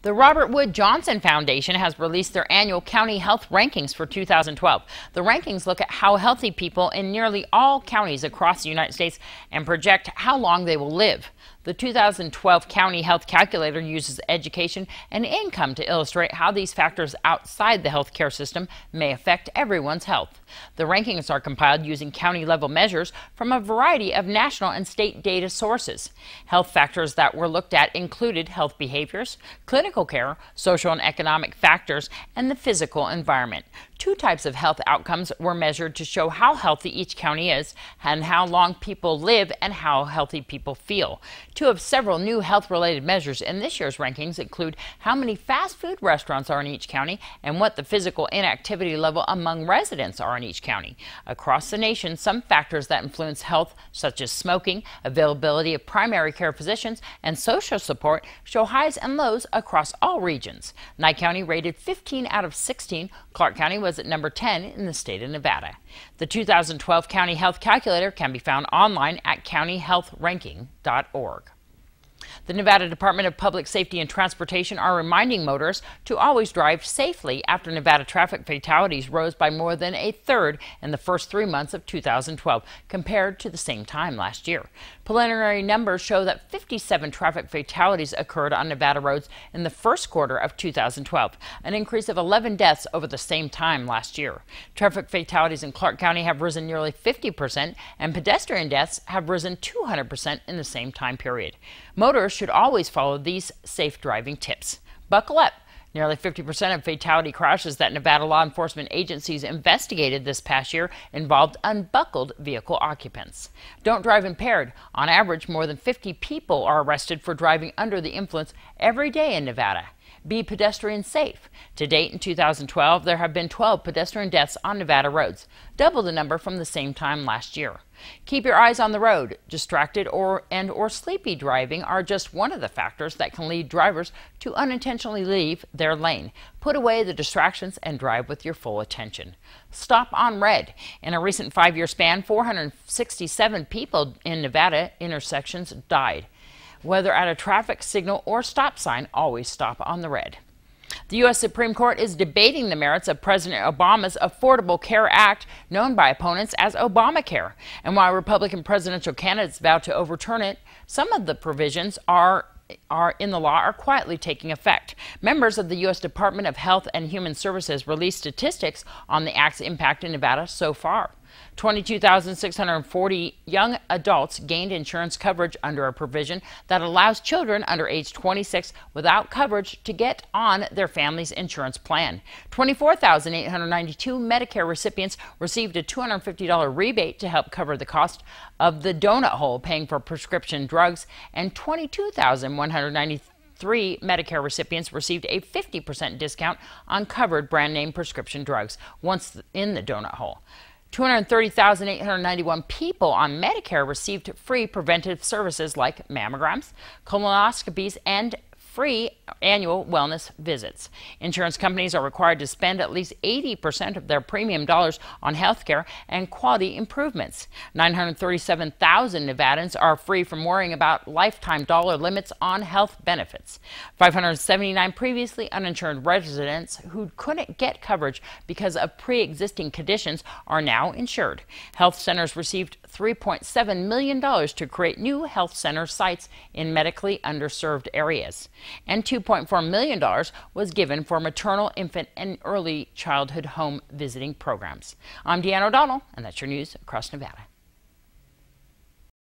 The Robert Wood Johnson Foundation has released their annual county health rankings for 2012. The rankings look at how healthy people in nearly all counties across the United States and project how long they will live. The 2012 County Health Calculator uses education and income to illustrate how these factors outside the healthcare system may affect everyone's health. The rankings are compiled using county-level measures from a variety of national and state data sources. Health factors that were looked at included health behaviors, clinical care, social and economic factors, and the physical environment. Two types of health outcomes were measured to show how healthy each county is and how long people live and how healthy people feel. Two of several new health-related measures in this year's rankings include how many fast food restaurants are in each county and what the physical inactivity level among residents are in each county. Across the nation, some factors that influence health, such as smoking, availability of primary care physicians, and social support, show highs and lows across all regions. Nye County rated 15 out of 16. Clark County was at number 10 in the state of Nevada. The 2012 County Health Calculator can be found online at countyhealthranking.org. The Nevada Department of Public Safety and Transportation are reminding motorists to always drive safely after Nevada traffic fatalities rose by more than a third in the first 3 months of 2012 compared to the same time last year. Preliminary numbers show that 57 traffic fatalities occurred on Nevada roads in the first quarter of 2012, an increase of 11 deaths over the same time last year. Traffic fatalities in Clark County have risen nearly 50%, and pedestrian deaths have risen 200% in the same time period. Motorists should always follow these safe driving tips. Buckle up. Nearly 50% of fatality crashes that Nevada law enforcement agencies investigated this past year involved unbuckled vehicle occupants. Don't drive impaired. On average, more than 50 people are arrested for driving under the influence every day in Nevada. Be pedestrian safe. To date in 2012, there have been 12 pedestrian deaths on Nevada roads, double the number from the same time last year. Keep your eyes on the road. Distracted or sleepy driving are just one of the factors that can lead drivers to unintentionally leave their lane. Put away the distractions and drive with your full attention. Stop on red. In a recent 5-year span, 467 people in Nevada intersections died. Whether at a traffic signal or stop sign, always stop on the red. The U.S. Supreme Court is debating the merits of President Obama's Affordable Care Act, known by opponents as Obamacare. And while Republican presidential candidates vow to overturn it, some of the provisions in the law are quietly taking effect. Members of the U.S. Department of Health and Human Services released statistics on the act's impact in Nevada so far. 22,640 young adults gained insurance coverage under a provision that allows children under age 26 without coverage to get on their family's insurance plan. 24,892 Medicare recipients received a $250 rebate to help cover the cost of the donut hole paying for prescription drugs, and 22,193 Medicare recipients received a 50% discount on covered brand name prescription drugs once in the donut hole. 230,891 people on Medicare received free preventive services like mammograms, colonoscopies, and free annual wellness visits. Insurance companies are required to spend at least 80% of their premium dollars on health care and quality improvements. 937,000 Nevadans are free from worrying about lifetime dollar limits on health benefits. 579 previously uninsured residents who couldn't get coverage because of pre-existing conditions are now insured. Health centers received $3.7 million to create new health center sites in medically underserved areas. And $2.4 million was given for maternal, infant, and early childhood home visiting programs. I'm Deanna O'Donnell, and that's your news across Nevada.